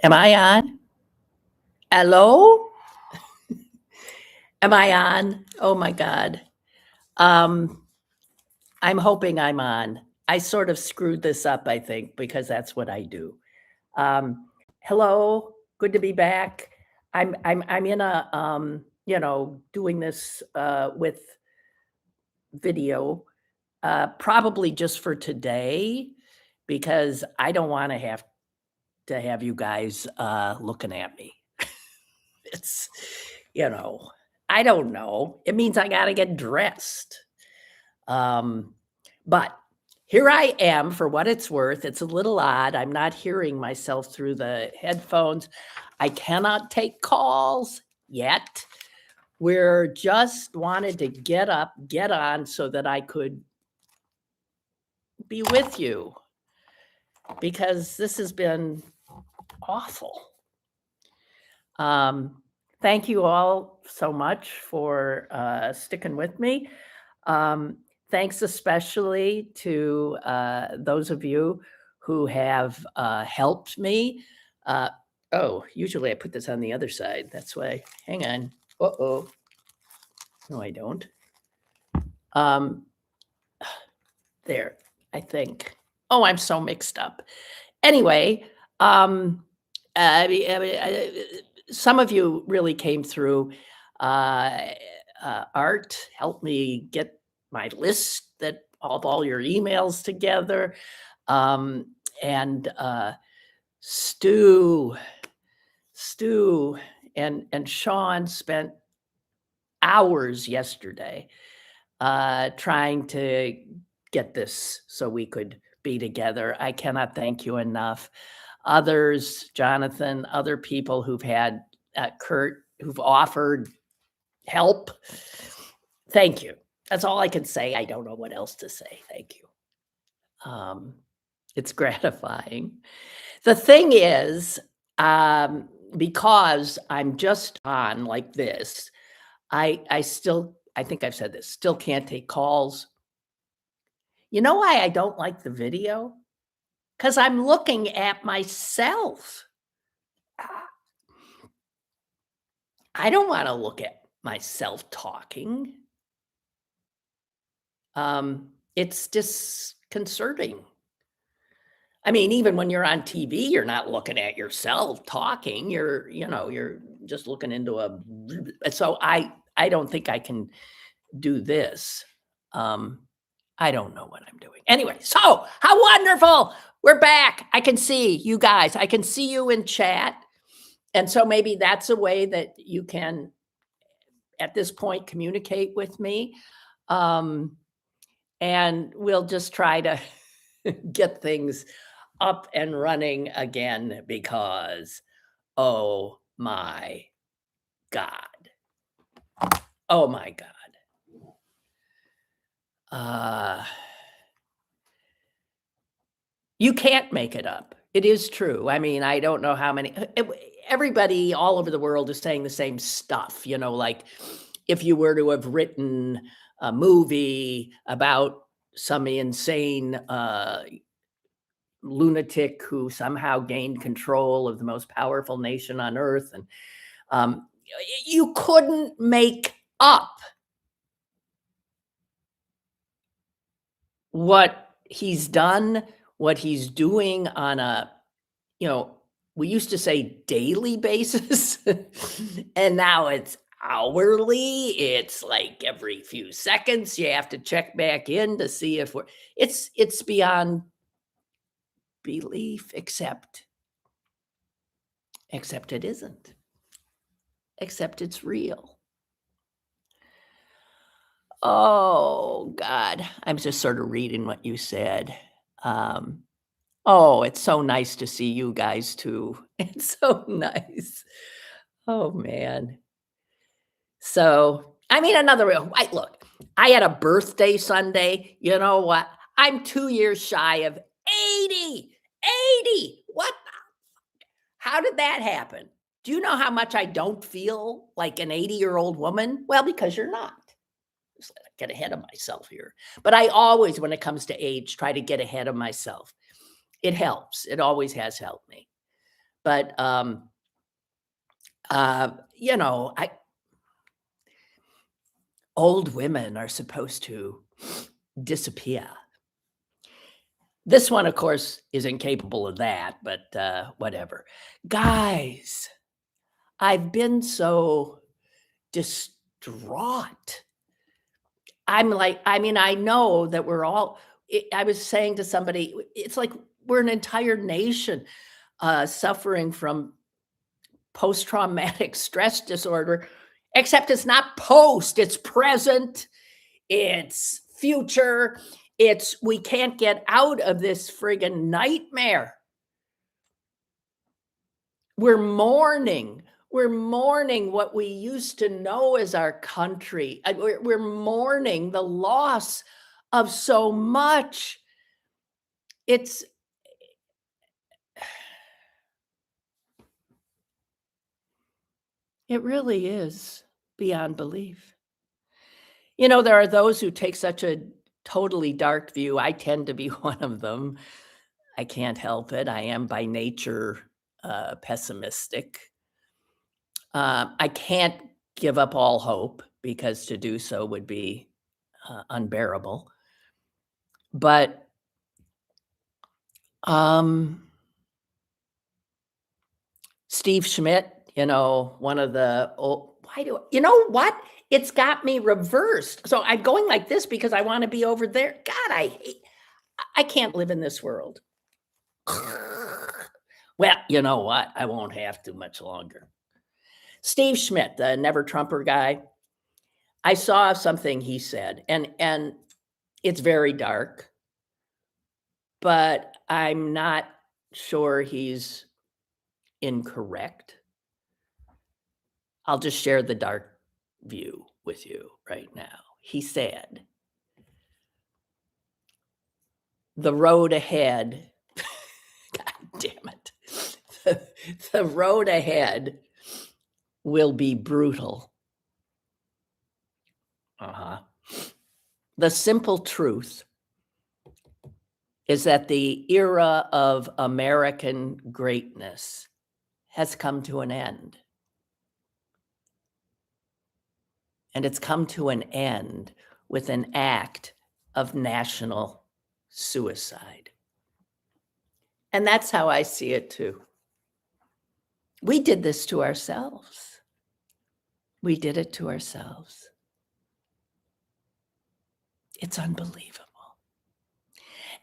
Am I on? Hello? Am I on? Oh my God. Um, I'm hoping I'm on. I sort of screwed this up, I think, because that's what I do. Hello, good to be back. I'm in a doing this with video, probably just for today, because I don't want to have you guys looking at me. It's, you know, I don't know. It means I gotta get dressed. Um, but here I am for what it's worth. It's a little odd. I'm not hearing myself through the headphones. I cannot take calls yet. We're just wanted to get up, get on so that I could be with you because this has been awful. Thank you all so much for sticking with me. Thanks especially to those of you who have helped me. Oh, usually I put this on the other side. That's why. Hang on. Uh-oh. No, I don't. There, I think. Oh, I'm so mixed up. Anyway, some of you really came through. Uh, Art helped me get my list that of all your emails together. Um, and Stu, Stu, and Sean spent hours yesterday trying to get this so we could be together. I cannot thank you enough. Others, Jonathan, other people who've had Kurt, who've offered help. Thank you. That's all I can say. I don't know what else to say. Thank you. It's gratifying. The thing is, because I'm just on like this, I still, I think I've said this, still can't take calls. You know why I don't like the video? Because I'm looking at myself. I don't want to look at myself talking. It's disconcerting. I mean, even when you're on TV, you're not looking at yourself talking. You're just looking into a. So I don't think I can do this. I don't know what I'm doing. Anyway, so how wonderful. We're back. I can see you guys. I can see you in chat. And so maybe that's a way that you can, at this point, communicate with me. And we'll just try to get things up and running again because, oh my God. Oh my God. You can't make it up. It is true. I mean, I don't know how many everybody all over the world is saying the same stuff, like if you were to have written a movie about some insane lunatic who somehow gained control of the most powerful nation on earth, and you couldn't make up what he's done, what he's doing on a, we used to say daily basis, and now it's hourly. It's like every few seconds you have to check back in to see if it's beyond belief, except it isn't. Except it's real. Oh God, I'm just sort of reading what you said. Oh, it's so nice to see you guys too. It's so nice. Oh man. So, I mean, another real. Look, I had a birthday Sunday. You know what? I'm 2 years shy of 80. 80. What? How did that happen? Do you know how much I don't feel like an 80-year-old woman? Well, because you're not. Just get ahead of myself here. But I always, when it comes to age, try to get ahead of myself. It helps. It always has helped me. But, you know, old women are supposed to disappear. This one, of course, is incapable of that, but, whatever. Guys, I've been so distraught. I'm like, I mean, I know that we're all I was saying to somebody, it's like we're an entire nation, suffering from post-traumatic stress disorder, except it's not post, it's present, it's future, it's we can't get out of this friggin' nightmare. We're mourning. We're mourning what we used to know as our country. We're mourning the loss of so much. It's it really is beyond belief. You know, there are those who take such a totally dark view. I tend to be one of them. I can't help it. I am by nature pessimistic. I can't give up all hope because to do so would be unbearable. But Steve Schmidt, you know, one of the old, why do you know what? It's got me reversed. So I'm going like this because I want to be over there. God, I can't live in this world. Well, you know what? I won't have to much longer. Steve Schmidt, the Never Trumper guy, I saw something he said, and it's very dark, but I'm not sure he's incorrect. I'll just share the dark view with you right now. He said, "The road ahead," God damn it, the road ahead will be brutal. The simple truth is that the era of American greatness has come to an end. And it's come to an end with an act of national suicide. And that's how I see it too. We did this to ourselves. We did it to ourselves. It's unbelievable.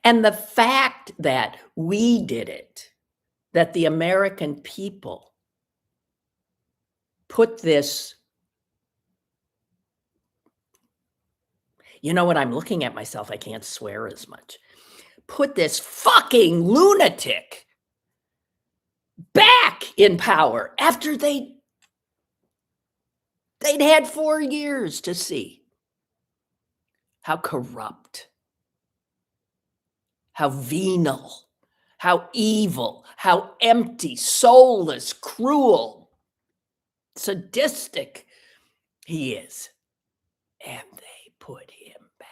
And the fact that we did it, that the American people put this, you know what, I'm looking at myself, I can't swear as much. Put this fucking lunatic back in power after they'd had 4 years to see how corrupt, how venal, how evil, how empty, soulless, cruel, sadistic he is. And they put him back.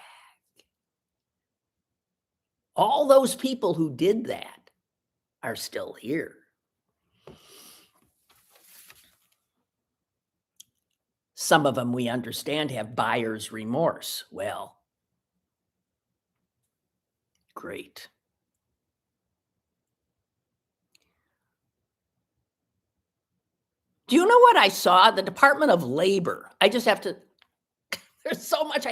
All those people who did that are still here. Some of them, we understand, have buyer's remorse. Well, great. Do you know what I saw? The Department of Labor. I just have to, there's so much. Do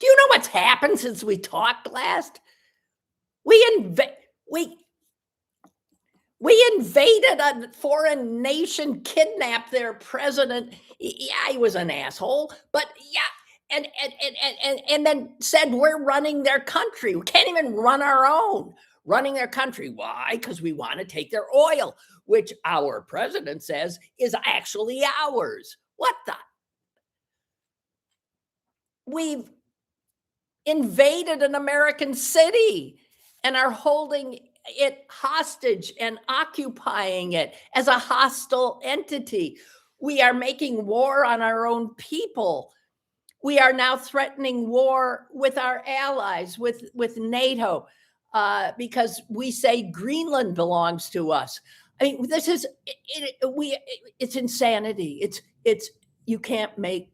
you know what's happened since we talked last? We invaded a foreign nation, kidnapped their president. Yeah, he was an asshole, but yeah, and then said we're running their country. We can't even run our own. Running their country. Why? Because we want to take their oil, which our president says is actually ours. What the? We've invaded an American city and are holding it hostage and occupying it as a hostile entity. We are making war on our own people. We are now threatening war with our allies, with NATO, because we say Greenland belongs to us. I mean, this is it's insanity. It's you can't make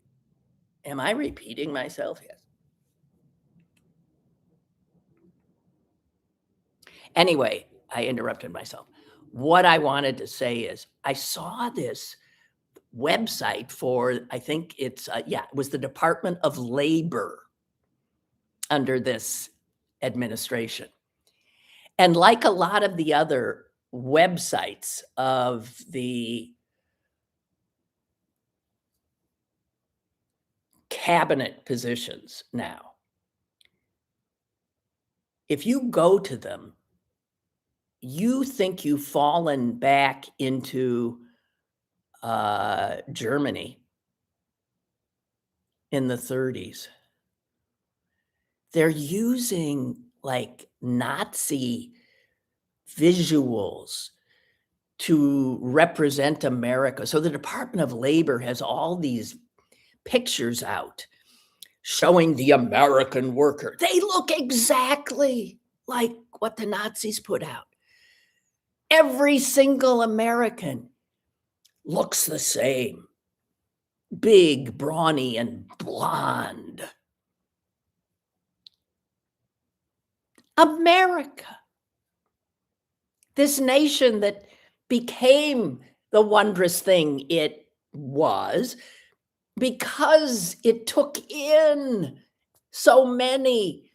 am I repeating myself? Yes. Anyway, I interrupted myself. What I wanted to say is I saw this website for I think it's, yeah, it was the Department of Labor under this administration. And like a lot of the other websites of the cabinet positions now, if you go to them, you think you've fallen back into Germany in the 30s. They're using like Nazi visuals to represent America. So the Department of Labor has all these pictures out showing the American worker. They look exactly like what the Nazis put out. Every single American looks the same. Big, brawny, and blonde. America. This nation that became the wondrous thing it was because it took in so many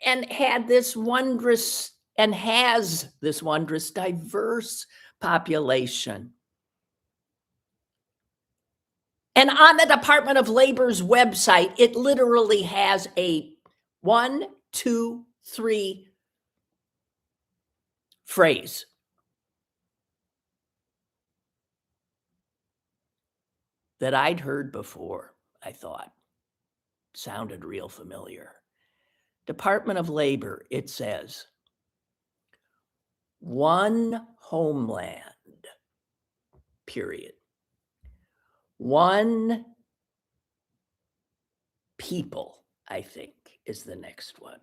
and had this wondrous and has this wondrous diverse population. And on the Department of Labor's website, it literally has a 1, 2, 3 phrase. That I'd heard before, I thought. Sounded real familiar. Department of Labor, it says, one homeland, period. One people, I think, is the next one.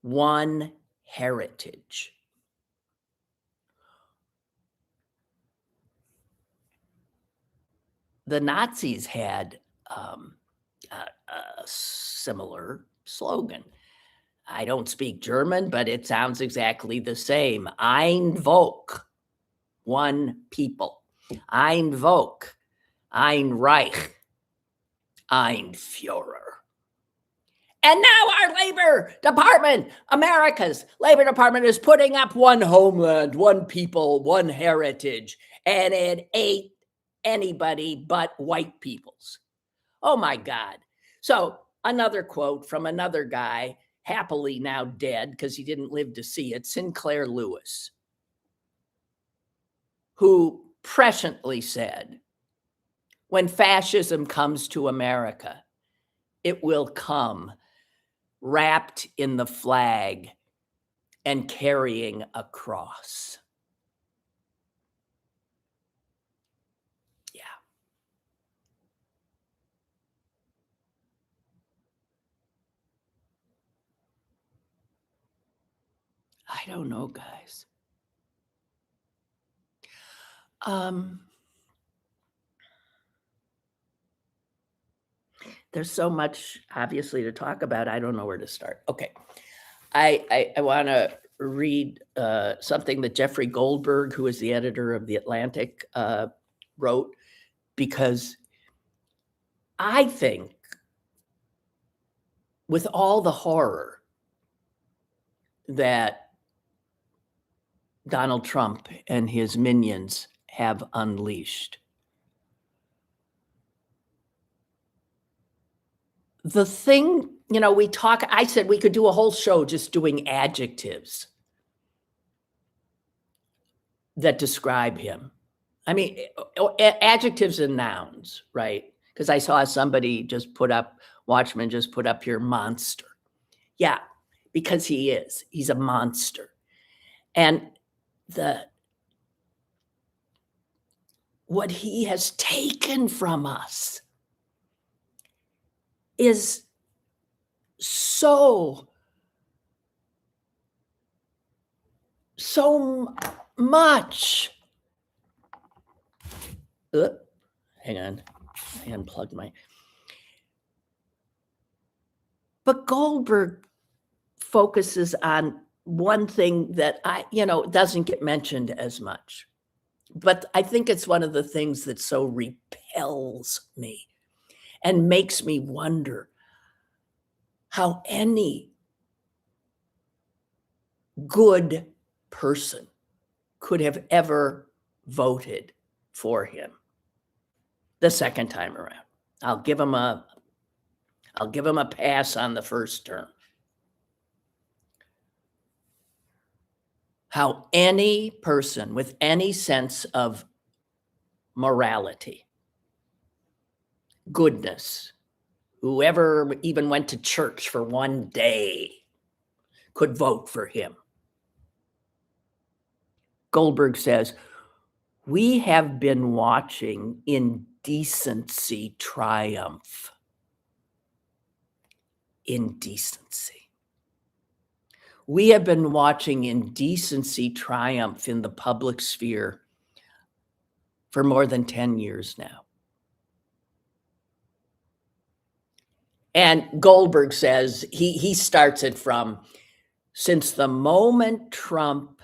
One heritage. The Nazis had a similar slogan. I don't speak German, but it sounds exactly the same. Ein Volk, one people. Ein Volk, ein Reich, ein Führer. And now our labor department, America's labor department, is putting up one homeland, one people, one heritage, and it ain't anybody but white peoples. Oh my God. So another quote from another guy, happily now dead because he didn't live to see it, Sinclair Lewis, who presciently said, when fascism comes to America, it will come wrapped in the flag and carrying a cross. Yeah. I don't know, guys. There's so much obviously to talk about. I don't know where to start. Okay. I want to read something that Jeffrey Goldberg, who is the editor of The Atlantic, wrote, because I think with all the horror that Donald Trump and his minions have unleashed, the thing, I said we could do a whole show just doing adjectives that describe him. I mean, adjectives and nouns, right? Because I saw somebody just put up, Watchman just put up here, monster. Yeah, because he's a monster. And what he has taken from us is so so much. Hang on, I unplugged my. But Goldberg focuses on one thing that doesn't get mentioned as much. But I think it's one of the things that so repels me and makes me wonder how any good person could have ever voted for him the second time around. I'll give him a pass on the first term. How any person with any sense of morality, goodness, whoever even went to church for one day could vote for him. Goldberg says, we have been watching indecency triumph. Indecency. We have been watching indecency triumph in the public sphere for more than 10 years now. And Goldberg says, he starts it from, since the moment Trump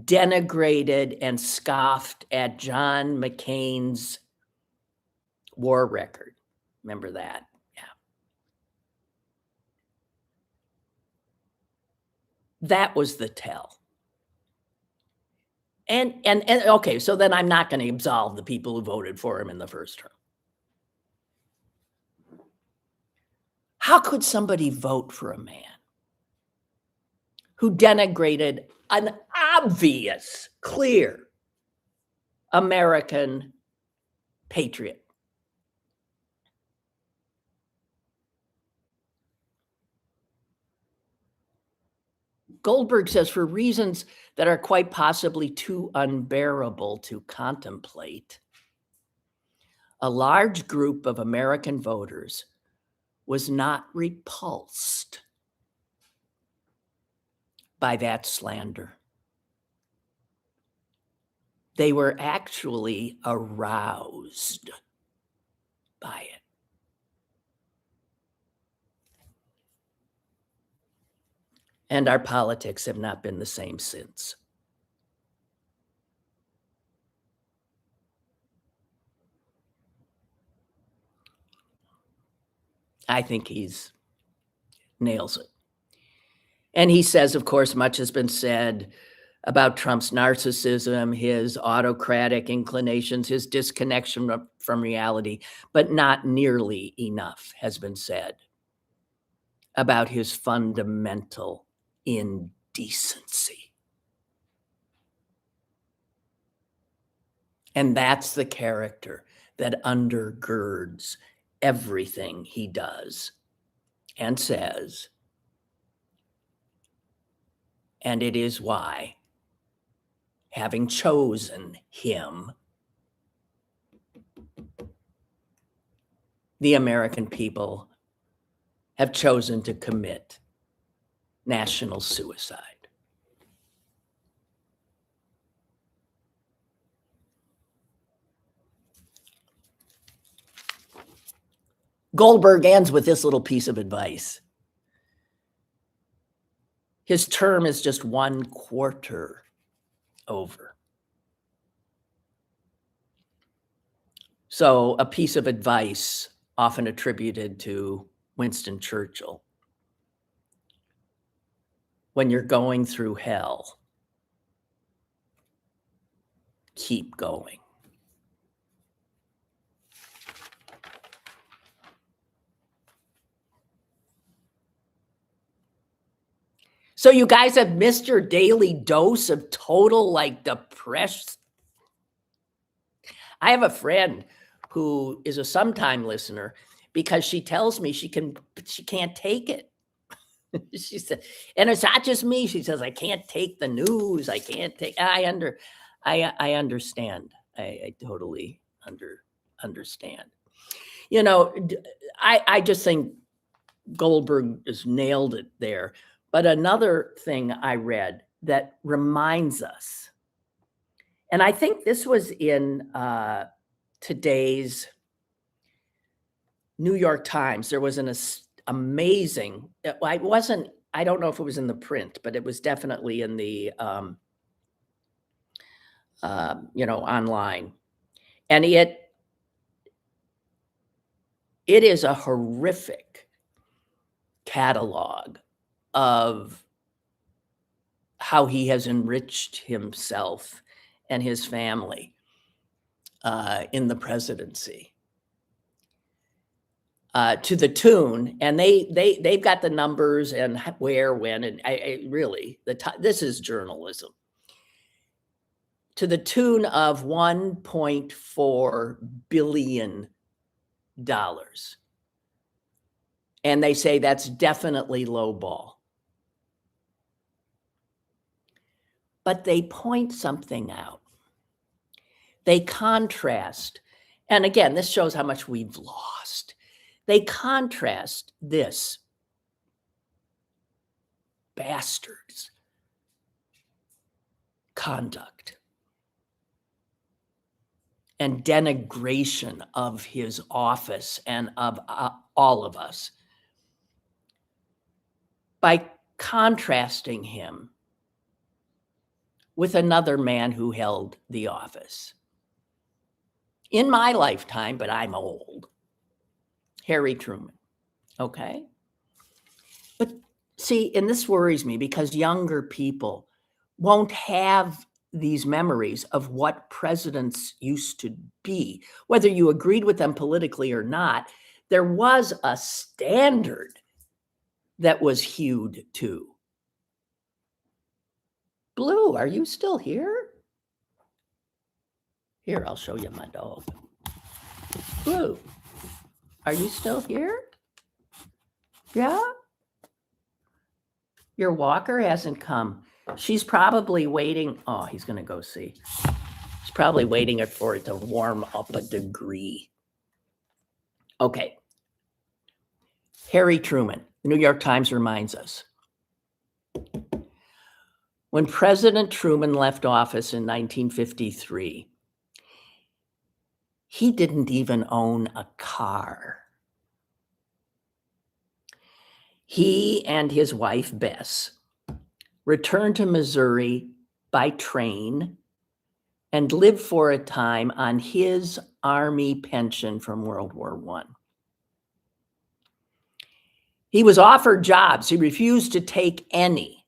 denigrated and scoffed at John McCain's war record. Remember that? Yeah. That was the tell. And okay, so then I'm not going to absolve the people who voted for him in the first term. How could somebody vote for a man who denigrated an obvious, clear American patriot? Goldberg says, for reasons that are quite possibly too unbearable to contemplate, a large group of American voters was not repulsed by that slander. They were actually aroused by it. And our politics have not been the same since. I think he's nails it. And he says, of course, much has been said about Trump's narcissism, his autocratic inclinations, his disconnection from reality, but not nearly enough has been said about his fundamental indecency. And that's the character that undergirds everything he does and says. And it is why, having chosen him, the American people have chosen to commit national suicide. Goldberg ends with this little piece of advice. His term is just 1/4 over. So a piece of advice often attributed to Winston Churchill. When you're going through hell, keep going. So you guys have missed your daily dose of total depression. I have a friend who is a sometime listener because she tells me she can't take it. She said, and it's not just me. She says, I can't take the news. I can't take. I understand. I totally understand. I just think Goldberg just nailed it there But another thing I read that reminds us, and I think this was in today's New York Times. There was an amazing, I wasn't, I don't know if it was in the print, but it was definitely in the, online. And it is a horrific catalog of how he has enriched himself and his family in the presidency. To the tune, and they've got the numbers and where, when, and I really, this is journalism. To the tune of $1.4 billion. And they say that's definitely low ball. But they point something out. They contrast, and again, this shows how much we've lost. They contrast this bastard's conduct and denigration of his office and of all of us by contrasting him with another man who held the office in my lifetime, but I'm old, Harry Truman. Okay. But see, and this worries me because younger people won't have these memories of what presidents used to be. Whether you agreed with them politically or not, there was a standard that was hewed to. Blue, are you still here? Here, I'll show you my dog. Blue, are you still here? Yeah? Your walker hasn't come. She's probably waiting. Oh, he's going to go see. She's probably waiting for it to warm up a degree. Okay. Harry Truman, the New York Times reminds us. When President Truman left office in 1953, he didn't even own a car. He and his wife, Bess, returned to Missouri by train and lived for a time on his Army pension from World War I. He was offered jobs. He refused to take any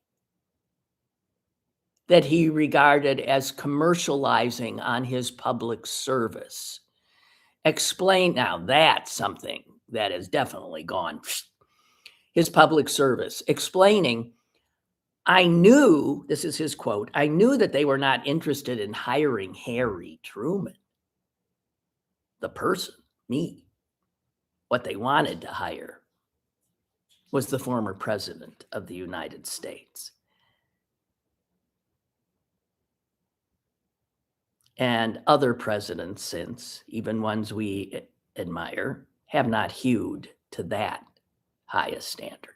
that he regarded as commercializing on his public service. Now that's something that has definitely gone. His public service, explaining, I knew, this is his quote, I knew that they were not interested in hiring Harry Truman, the person, me. What they wanted to hire was the former president of the United States. And other presidents since, even ones we admire, have not hewed to that highest standard.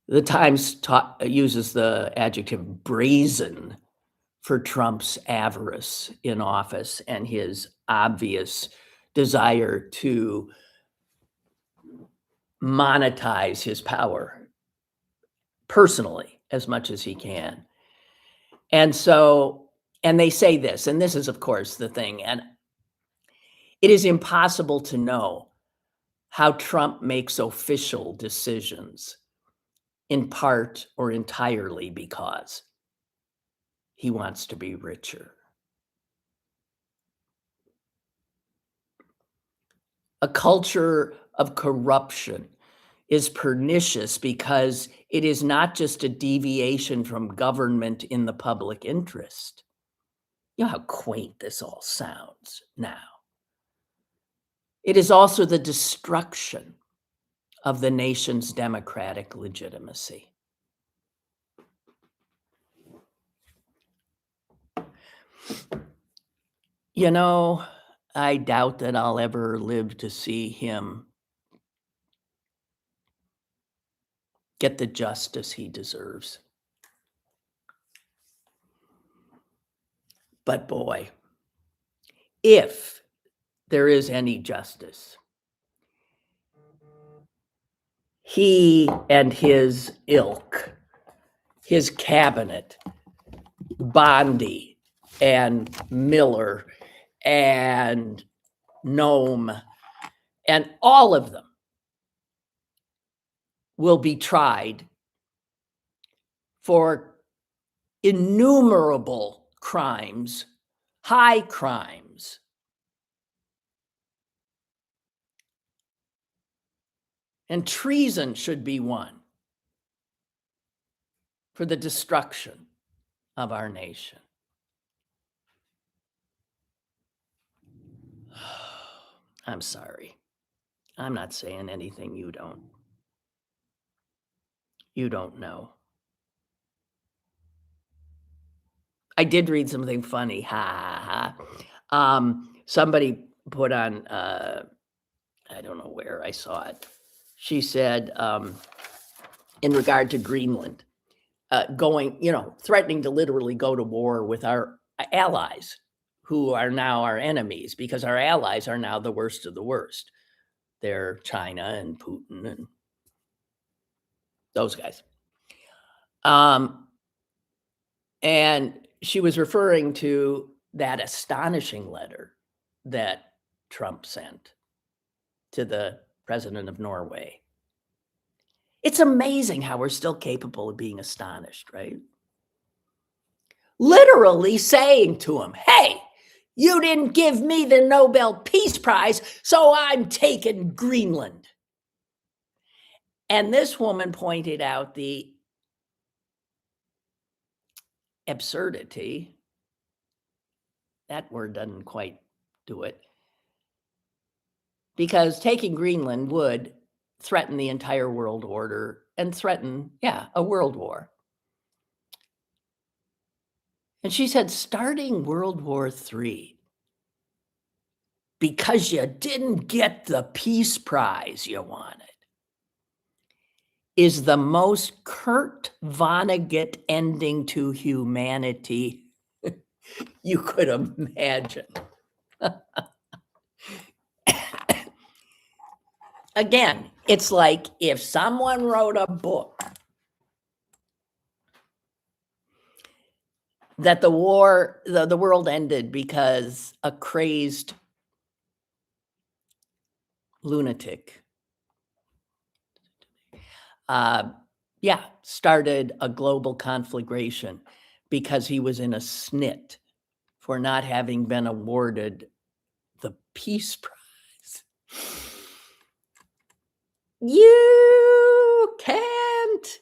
The Times uses the adjective brazen for Trump's avarice in office and his obvious desire to monetize his power personally as much as he can. And so, and they say this, and this is, of course, the thing, and it is impossible to know how Trump makes official decisions, in part or entirely because he wants to be richer. A culture of corruption is pernicious because it is not just a deviation from government in the public interest. You know how quaint this all sounds now. It is also the destruction of the nation's democratic legitimacy. You know, I doubt that I'll ever live to see him get the justice he deserves. But boy, if there is any justice, he and his ilk, his cabinet, Bondi and Miller and Nome, and all of them will be tried for innumerable crimes, high crimes. And treason should be one for the destruction of our nation. I'm sorry. I'm not saying anything you don't know. I did read something funny. Ha ha ha. Somebody put on I don't know where I saw it. She said, in regard to Greenland, going, threatening to literally go to war with our allies, who are now our enemies, because our allies are now the worst of the worst. They're China and Putin and those guys. And she was referring to that astonishing letter that Trump sent to the president of Norway. It's amazing how we're still capable of being astonished, right? Literally saying to him, hey, you didn't give me the Nobel Peace Prize, so I'm taking Greenland. And this woman pointed out the absurdity. That word doesn't quite do it. Because taking Greenland would threaten the entire world order and threaten, a world war. And she said, starting World War III, because you didn't get the Peace Prize you wanted, is the most Kurt Vonnegut ending to humanity you could imagine. Again, it's like if someone wrote a book that the world ended because a crazed lunatic started a global conflagration because he was in a snit for not having been awarded the Peace Prize. You can't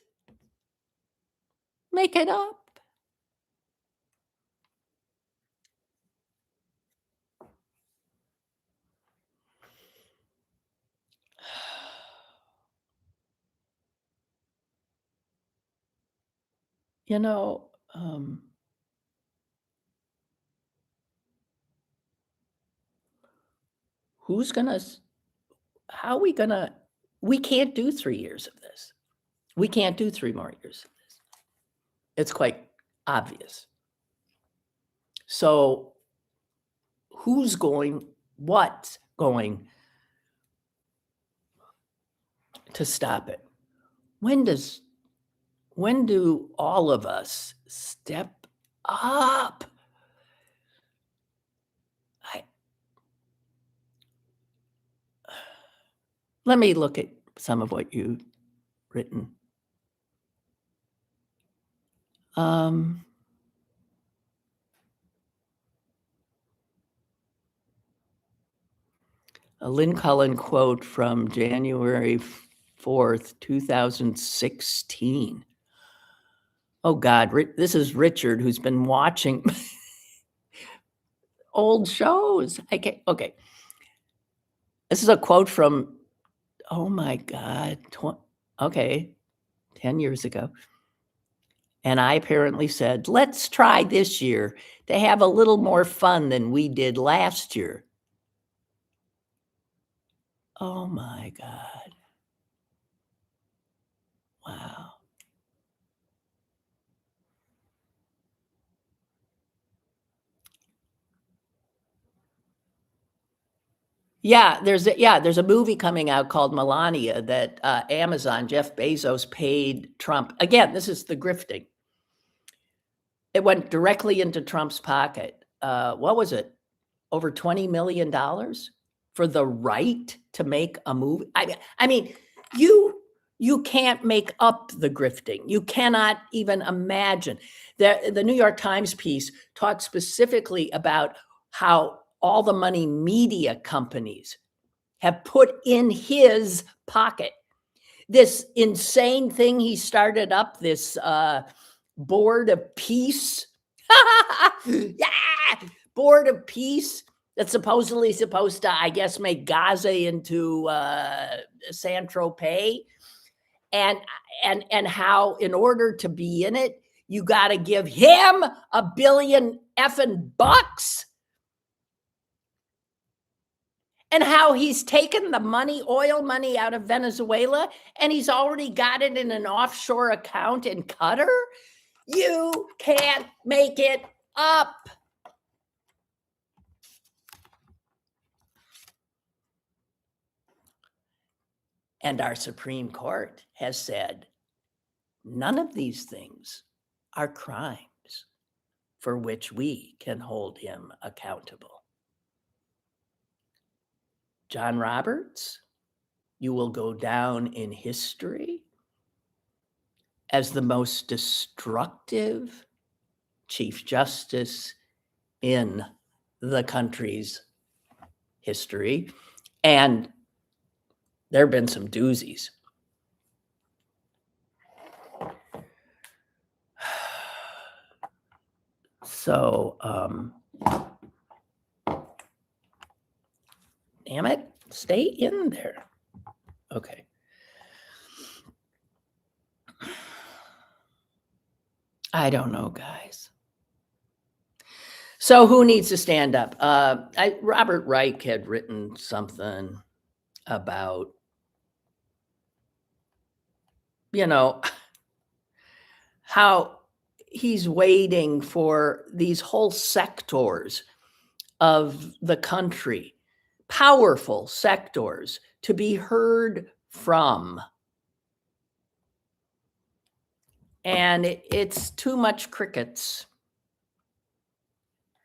make it up. We can't do 3 years of this. We can't do 3 more years of this. It's quite obvious. So what's going to stop it? When do all of us step up? Let me look at some of what you've written. A Lynn Cullen quote from January 4th, 2016. Oh God, this is Richard, who's been watching old shows. Okay. This is a quote from, oh my God, 10 years ago. And I apparently said, let's try this year to have a little more fun than we did last year. Oh my God. Wow. Yeah, there's a movie coming out called Melania that, Amazon, Jeff Bezos paid Trump. Again, this is the grifting. It went directly into Trump's pocket. What was it? Over $20 million for the right to make a movie? I mean, you can't make up the grifting. You cannot even imagine. The New York Times piece talked specifically about how all the money media companies have put in his pocket. This insane thing he started up, this board of peace. Yeah, board of peace that's supposedly supposed to, I guess, make Gaza into Saint-Tropez, and how in order to be in it, you got to give him $1 billion effing bucks. And how he's taken the money, oil money out of Venezuela, and he's already got it in an offshore account in Qatar. You can't make it up. And our Supreme Court has said none of these things are crimes for which we can hold him accountable. John Roberts, you will go down in history as the most destructive Chief Justice in the country's history. And there have been some doozies. So, damn it, stay in there. Okay. I don't know, guys. So who needs to stand up? Robert Reich had written something about, how he's waiting for these whole sectors of the country, powerful sectors, to be heard from. And it's too much crickets.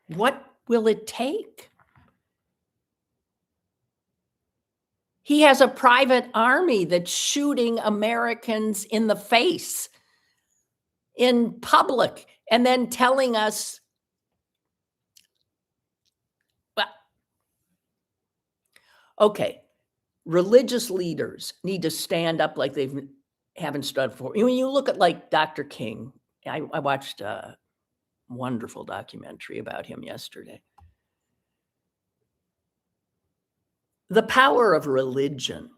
What will it take? He has a private army that's shooting Americans in the face in public and then telling us, well, okay, religious leaders need to stand up like they haven't stood before. When you look at like Dr. King, I watched a wonderful documentary about him yesterday. The power of religion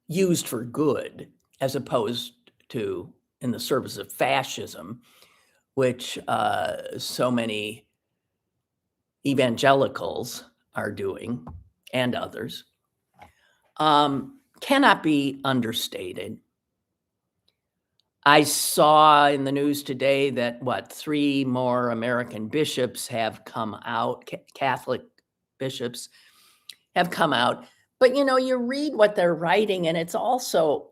used for good, as opposed to in the service of fascism, which so many evangelicals are doing, and others, cannot be understated. I saw in the news today that 3 more American bishops have come out, Catholic bishops have come out. But, you read what they're writing, and it's also,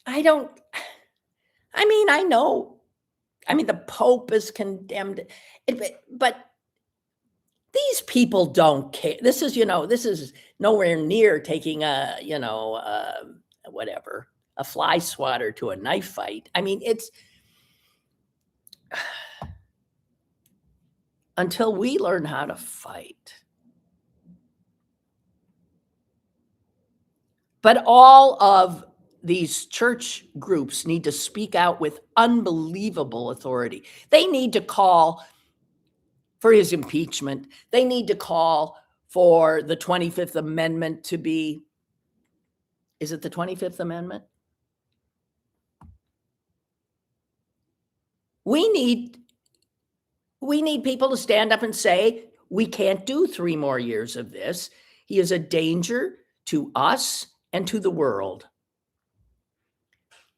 I know, the Pope is condemned, but these people don't care. This is nowhere near taking a fly swatter to a knife fight. It's until we learn how to fight. But all of these church groups need to speak out with unbelievable authority. They need to call for his impeachment. They need to call for the 25th Amendment to be Is it the 25th Amendment? We need people to stand up and say, we can't do 3 more years of this. He is a danger to us and to the world.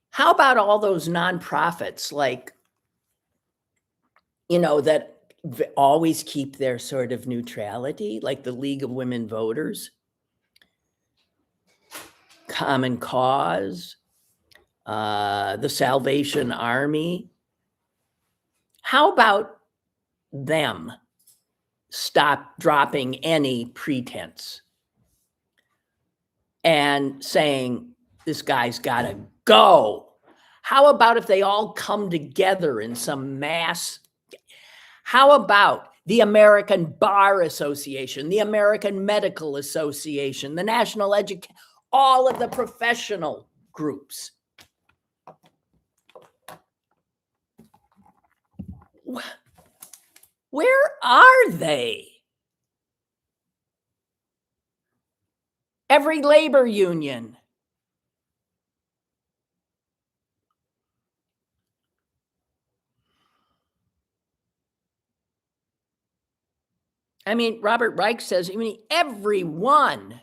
How about all those nonprofits like, that always keep their sort of neutrality, like the League of Women Voters, Common Cause, the Salvation Army? How about them stop dropping any pretense and saying, this guy's got to go? How about if they all come together in some mass? How about the American Bar Association, the American Medical Association, the National Education, all of the professional groups? Where are they? Every labor union. I mean, Robert Reich says, everyone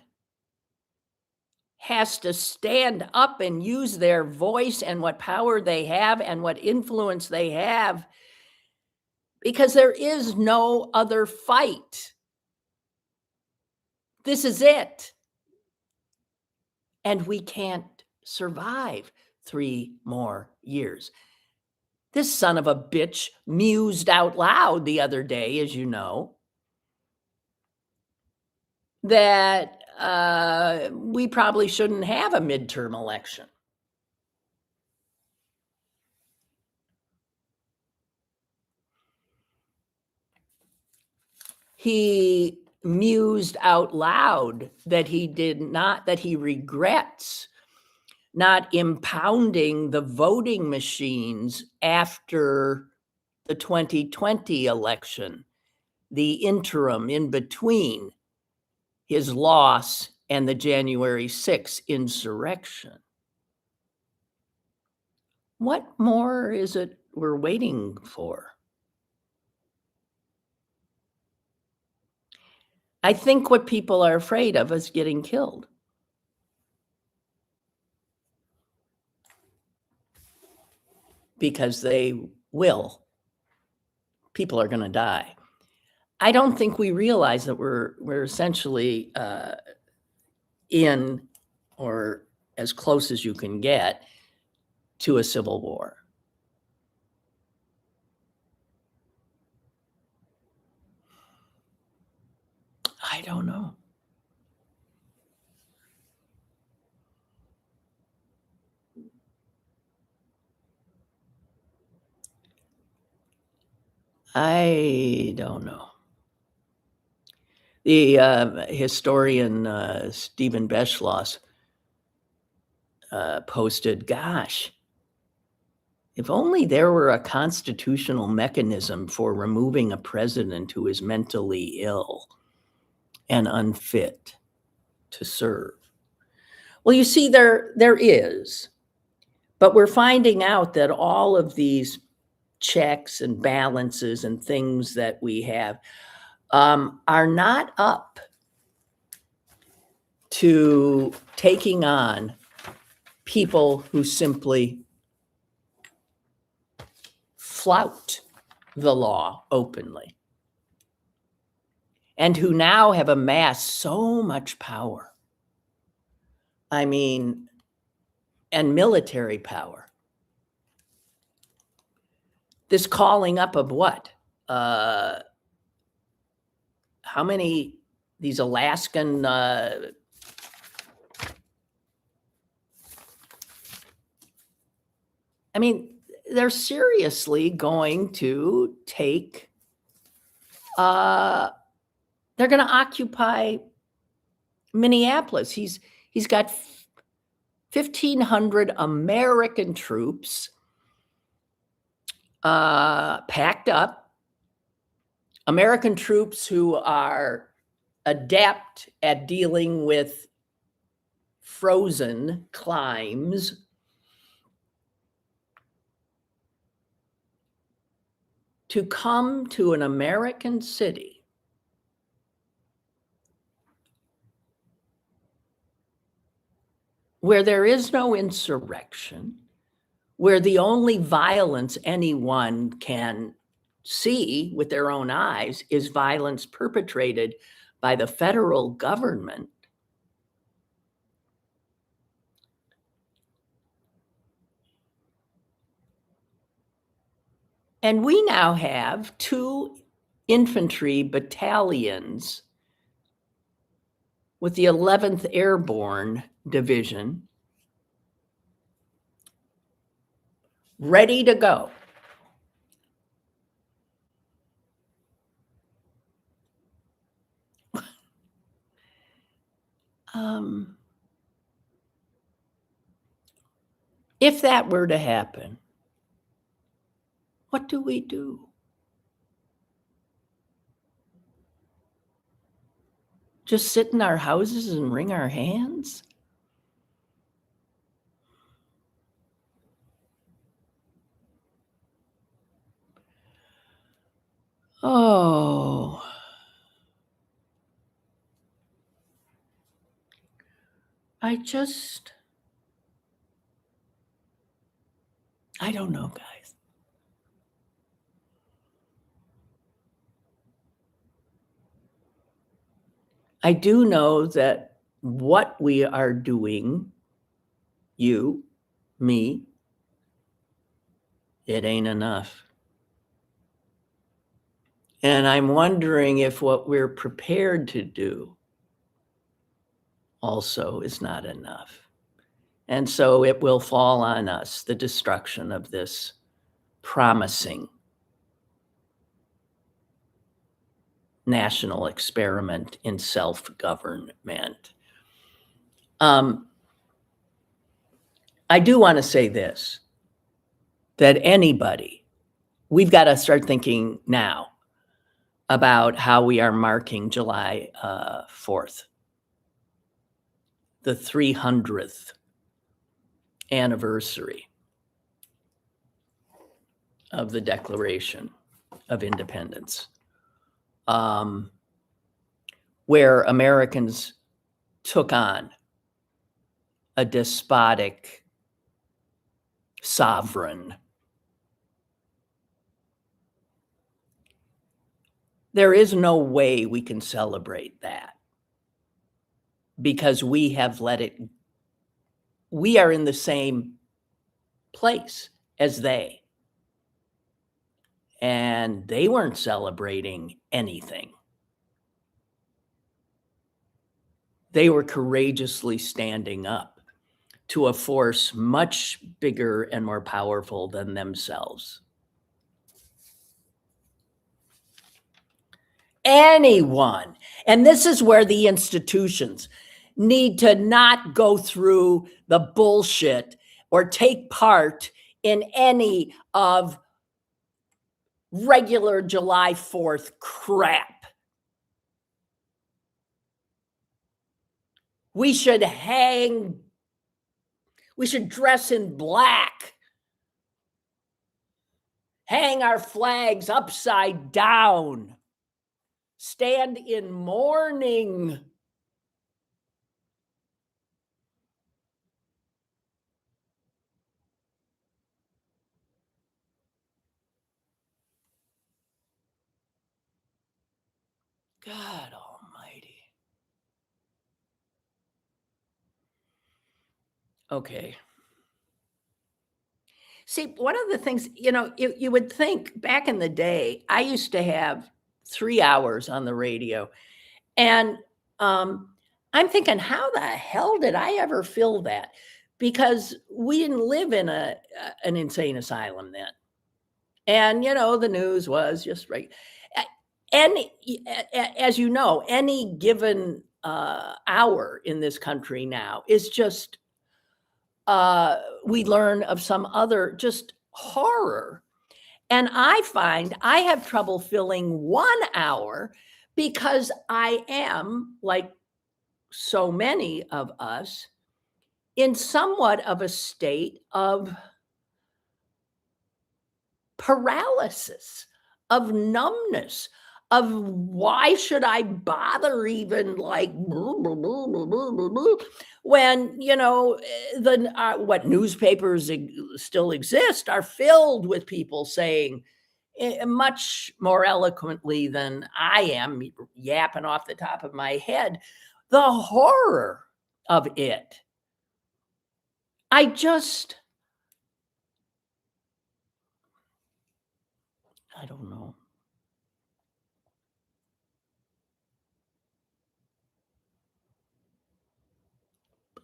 has to stand up and use their voice and what power they have and what influence they have, because there is no other fight. This is it. And we can't survive 3 more years. This son of a bitch mused out loud the other day, as you know, that we probably shouldn't have a midterm election. He mused out loud that he regrets not impounding the voting machines after the 2020 election, the interim in between his loss and the January 6th insurrection. What more is it we're waiting for? I think what people are afraid of is getting killed. Because they will. People are going to die. I don't think we realize that we're essentially in, or as close as you can get, to a civil war. I don't know. I don't know. The historian Stephen Beschloss posted, gosh, if only there were a constitutional mechanism for removing a president who is mentally ill and unfit to serve. Well, you see, there is, but we're finding out that all of these checks and balances and things that we have are not up to taking on people who simply flout the law openly and who now have amassed so much power. I mean, and military power. This calling up of what? How many, these Alaskan I mean, they're seriously going to take, they're going to occupy Minneapolis. He's got 1,500 American troops packed up, American troops who are adept at dealing with frozen climes to come to an American city where there is no insurrection, where the only violence anyone can see with their own eyes is violence perpetrated by the federal government. And we now have 2 infantry battalions with the 11th Airborne Division ready to go. If that were to happen, what do we do? Just sit in our houses and wring our hands? Oh. I don't know, guys. I do know that what we are doing, you, me, it ain't enough. And I'm wondering if what we're prepared to do also is not enough. And so it will fall on us, the destruction of this promising national experiment in self-government. I do want to say this, that we've got to start thinking now about how we are marking July 4th, the 300th anniversary of the Declaration of Independence, where Americans took on a despotic sovereign. There is no way we can celebrate that because we are in the same place as they. And they weren't celebrating anything. They were courageously standing up to a force much bigger and more powerful than themselves. Anyone, and this is where the institutions need to not go through the bullshit or take part in any of regular July 4th crap. We should dress in black, hang our flags upside down, stand in mourning. God almighty. Okay. See, one of the things, you would think back in the day, I used to have 3 hours on the radio. And I'm thinking, how the hell did I ever fill that? Because we didn't live in an insane asylum then. And, the news was just right. As you know, any given hour in this country now is just, we learn of some other just horror. And I find I have trouble filling 1 hour because I am, like so many of us, in somewhat of a state of paralysis, of numbness, of why should I bother even like when, what newspapers still exist are filled with people saying much more eloquently than I am yapping off the top of my head, the horror of it. I don't know.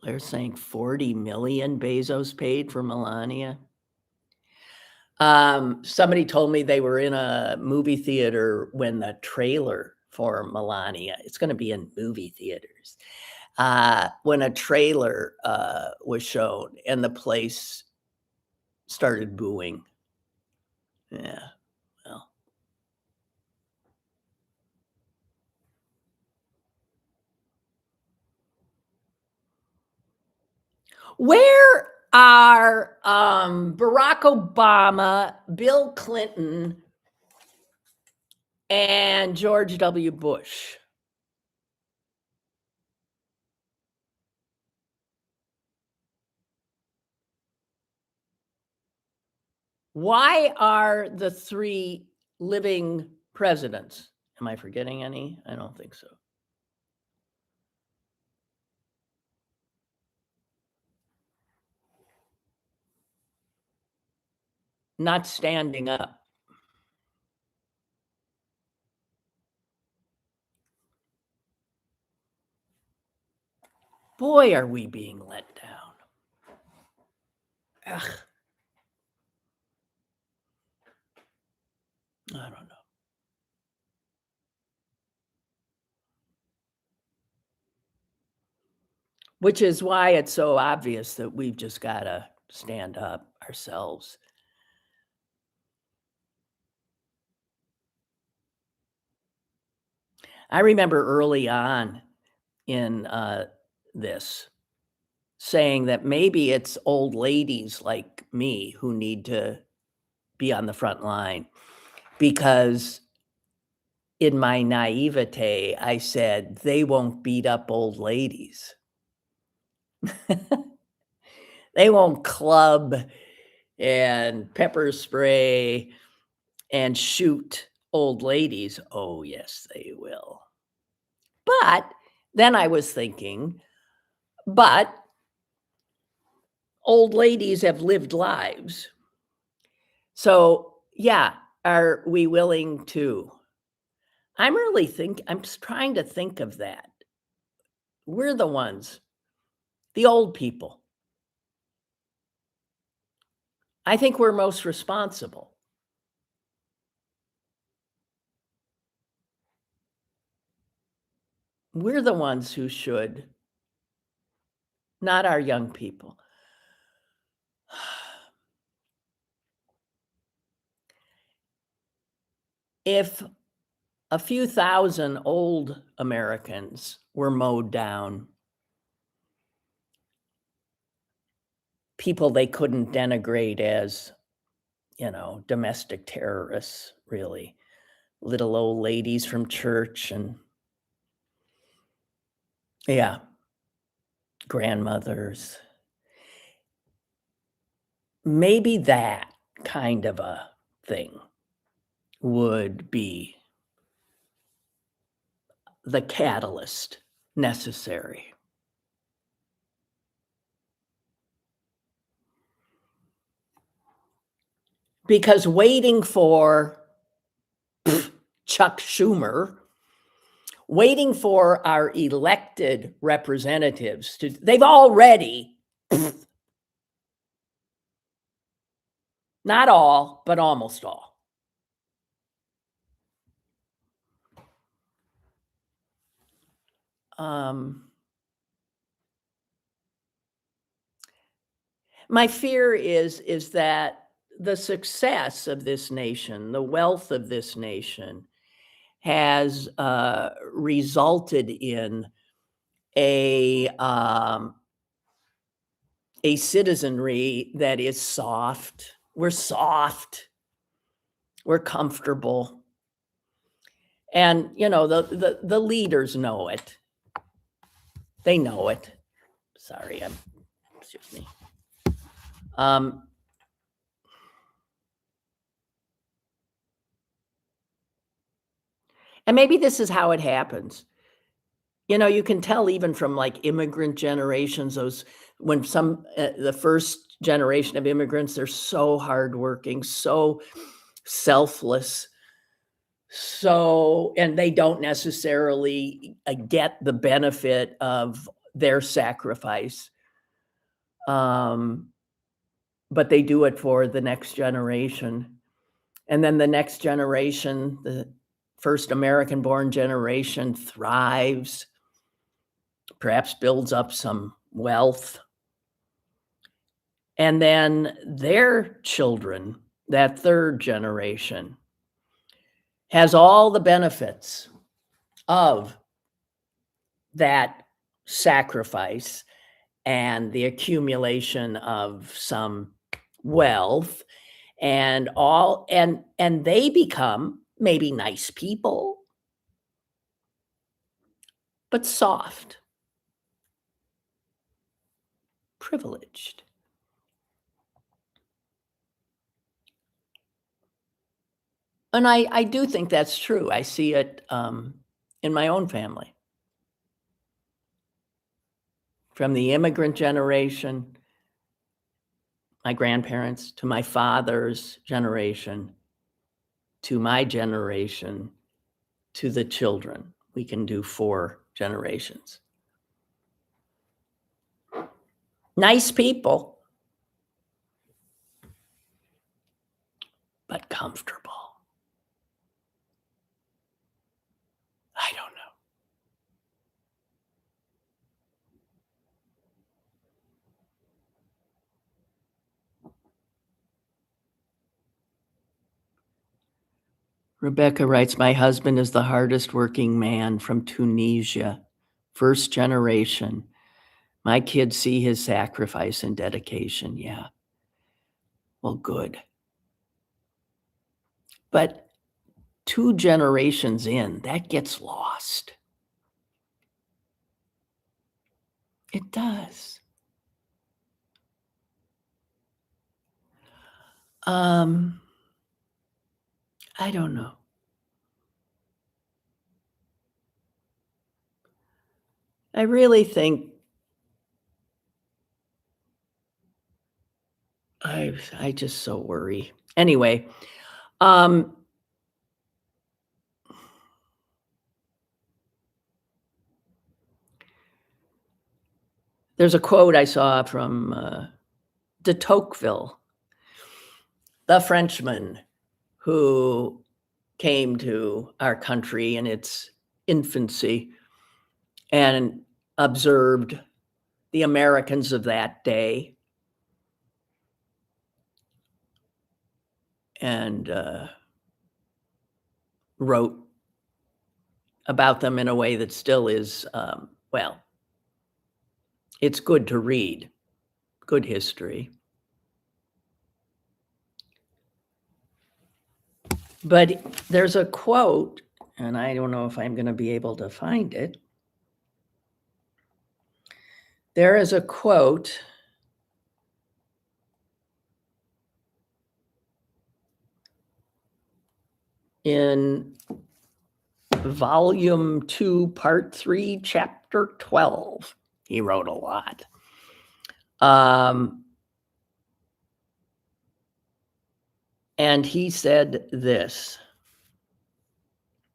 They're saying 40 million Bezos paid for Melania. Somebody told me they were in a movie theater when the trailer for Melania, it's gonna be in movie theaters, when a trailer, was shown and the place started booing. Yeah, well. Where are, Barack Obama, Bill Clinton, and George W. Bush? Why are the 3 living presidents? Am I forgetting any? I don't think so. Not standing up. Boy, are we being let down. Ugh. I don't know. Which is why it's so obvious that we've just gotta stand up ourselves. I remember early on in, this saying that maybe it's old ladies like me who need to be on the front line because in my naivete, I said, "They won't beat up old ladies." They won't club and pepper spray and shoot old ladies. Oh, yes, they will. But then I was thinking, but old ladies have lived lives. So, yeah, are we willing to? I'm trying to think of that. We're the ones, the old people. I think we're most responsible. We're the ones who should, not our young people. If a few thousand old Americans were mowed down, people they couldn't denigrate as, domestic terrorists, really. Little old ladies from church and yeah, grandmothers. Maybe that kind of a thing would be the catalyst necessary. Because waiting for Chuck Schumer, waiting for our elected representatives they've already, not all, but almost all. My fear is that the success of this nation, the wealth of this nation has, resulted in a, a citizenry that is soft. We're soft. We're comfortable. And, you know, the leaders know it. They know it. Sorry, excuse me. And maybe this is how it happens. You know, you can tell even from like immigrant generations, when the first generation of immigrants, they're so hardworking, so selfless, and they don't necessarily get the benefit of their sacrifice. But they do it for the next generation. And then the next generation, the first American-born generation, thrives, perhaps builds up some wealth. And then their children, that third generation, has all the benefits of that sacrifice and the accumulation of some wealth and they become maybe nice people, but soft, privileged. And I do think that's true. I see it in my own family. From the immigrant generation, my grandparents, to my father's generation, to my generation, to the children. We can do 4 generations. Nice people, but comfortable. I don't know. Rebecca writes, my husband is the hardest working man from Tunisia, first generation. My kids see his sacrifice and dedication. Yeah. Well, good. But 2 generations in, that gets lost. It does. I don't know. I really think I just so worry. Anyway, there's a quote I saw from de Tocqueville, the Frenchman who came to our country in its infancy and observed the Americans of that day and wrote about them in a way that still is, well, it's good to read, good history. But there's a quote, and I don't know if I'm going to be able to find it. There is a quote in Volume 2, Part 3, Chapter 12. He wrote a lot. And he said this.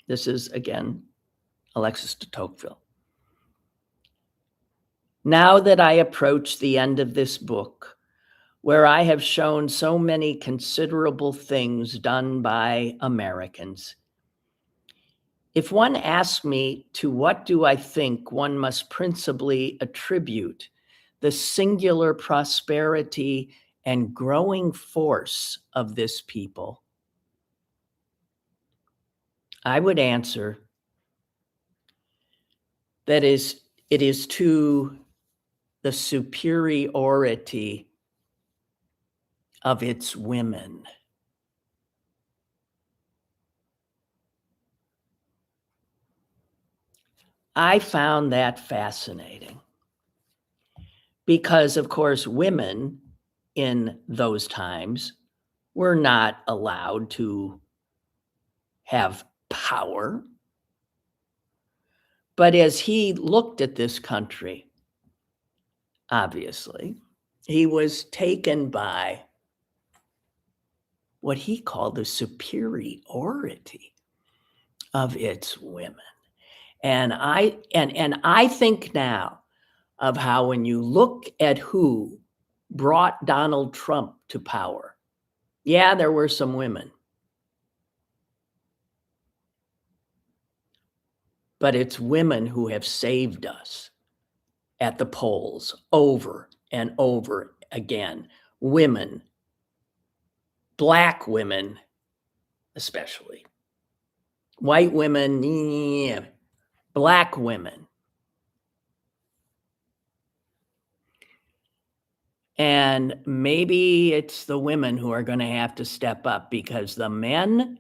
This is, again, Alexis de Tocqueville. Now that I approach the end of this book, where I have shown so many considerable things done by Americans, if one asks me to what do I think one must principally attribute the singular prosperity and growing force of this people, I would answer that it is to the superiority of its women. I found that fascinating because, of course, women in those times were not allowed to have power. But as he looked at this country, obviously, he was taken by what he called the superiority of its women. And I think now of how when you look at who brought Donald Trump to power, yeah, there were some women. But it's women who have saved us at the polls over and over again. Women, Black women especially, white women, yeah, Black women. And maybe it's the women who are going to have to step up because the men,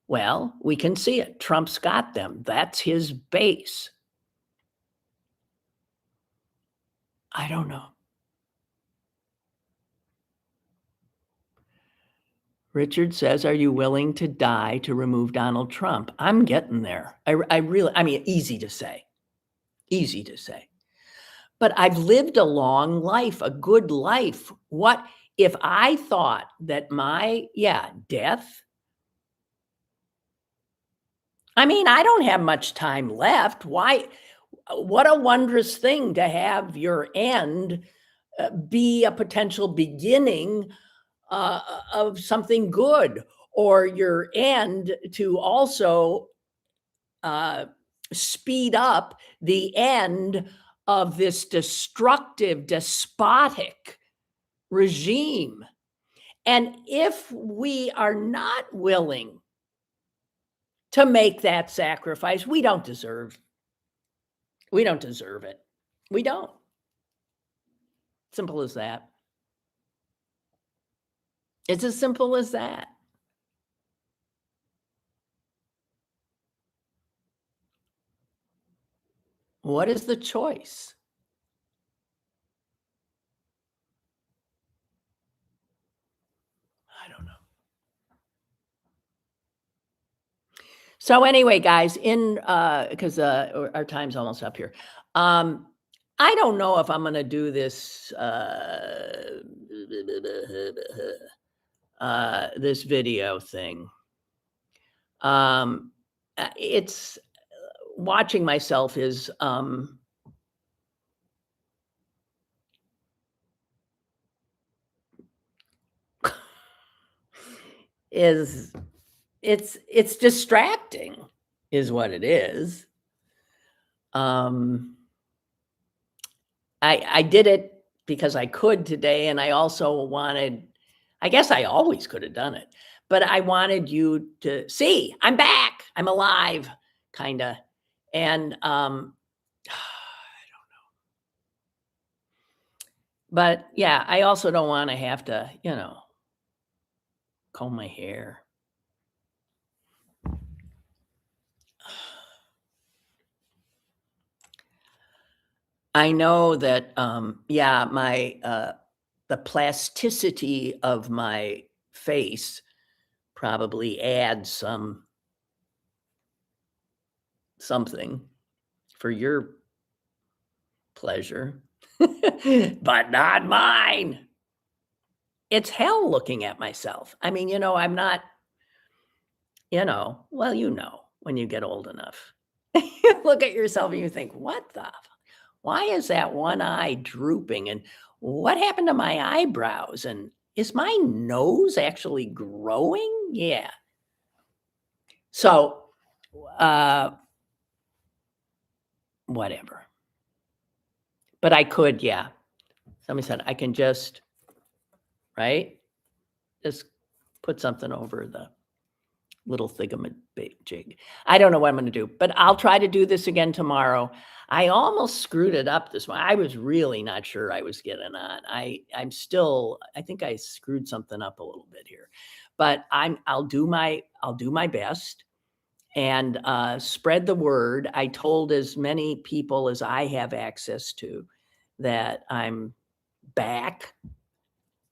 well, we can see it. Trump's got them. That's his base. I don't know. Richard says, are you willing to die to remove Donald Trump? I'm getting there. I mean, easy to say. Easy to say. But I've lived a long life, a good life. What if I thought that my, death? I mean, I don't have much time left. Why? What a wondrous thing to have your end be a potential beginning of something good, or your end to also speed up the end of this destructive, despotic regime. And if we are not willing to make that sacrifice, we don't deserve it. We don't. Simple as that. It's as simple as that. What is the choice? I don't know. So anyway, guys, because our time's almost up here. I don't know if I'm going to do this this video thing. It's watching myself is it's distracting, is what it is. I did it because I could today, and I also wanted, I guess I always could have done it, but I wanted you to see I'm back, I'm alive, kind of. And I don't know. But yeah, I also don't want to have to, comb my hair. I know that, my the plasticity of my face probably adds something for your pleasure, but not mine. It's hell looking at myself. I mean, I'm not, well, when you get old enough, you look at yourself and you think, why is that one eye drooping? And what happened to my eyebrows? And is my nose actually growing? Yeah. So, whatever. But I could, somebody said I can just, right? Just put something over little thingamajig. I don't know what I'm gonna do, but I'll try to do this again tomorrow. I almost screwed it up this morning. I was really not sure I was getting on. I think I screwed something up a little bit here, but I'll do my best and spread the word. I told as many people as I have access to that I'm back,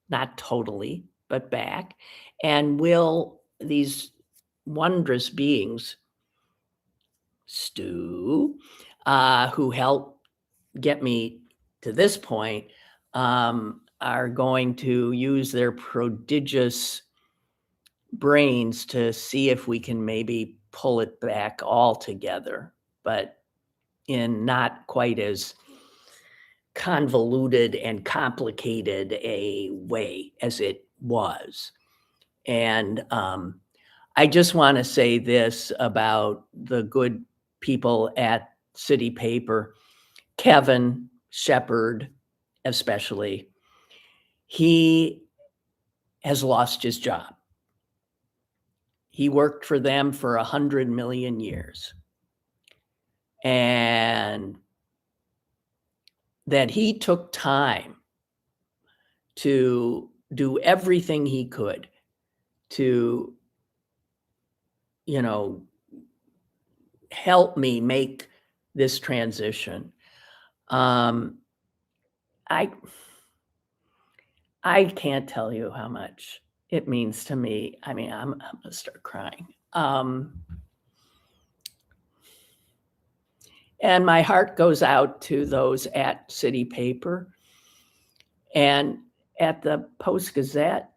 not totally, but back, and will these wondrous beings, Stu, who helped get me to this point, are going to use their prodigious brains to see if we can maybe pull it back all together, but in not quite as convoluted and complicated a way as it was. And I just want to say this about the good people at City Paper, Kevin Shepherd, especially. He has lost his job. He worked for them for 100 million years. And that he took time to do everything he could to, help me make this transition. I I can't tell you how much it means to me. I mean, I'm gonna start crying. And my heart goes out to those at City Paper and at the Post-Gazette.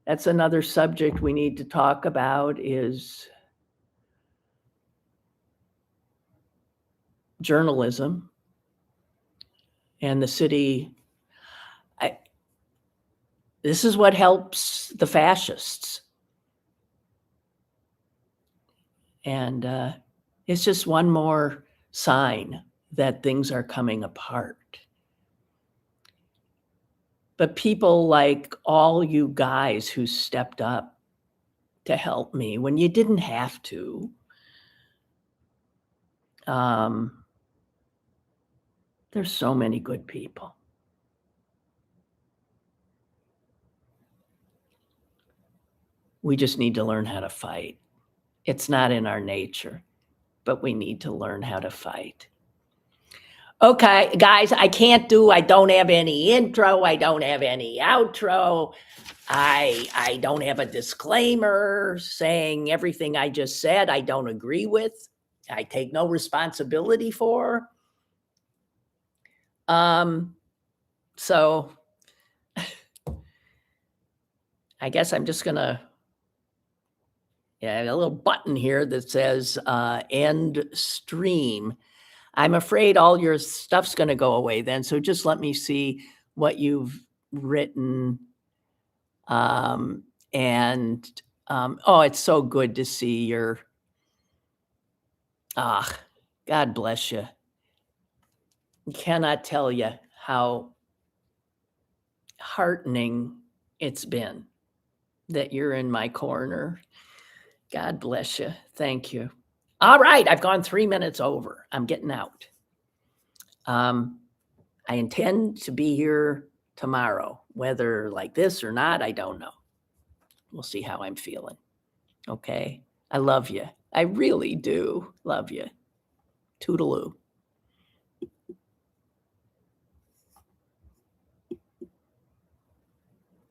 That's another subject we need to talk about is journalism and the city. This is what helps the fascists. And it's just one more sign that things are coming apart. But people like all you guys who stepped up to help me when you didn't have to, there's so many good people. We just need to learn how to fight. It's not in our nature, but we need to learn how to fight. Okay, guys, I don't have any intro. I don't have any outro. I don't have a disclaimer saying everything I just said I don't agree with. I take no responsibility for. So I guess I'm just gonna, a little button here that says end stream. I'm afraid all your stuff's gonna go away then, so just let me see what you've written. Oh, it's so good to see your, God bless you. Cannot tell you how heartening it's been that you're in my corner. God bless you. Thank you. All right, I've gone 3 minutes over. I'm getting out. I intend to be here tomorrow, whether like this or not, I don't know. We'll see how I'm feeling. Okay. I love you. I really do love you. Toodaloo.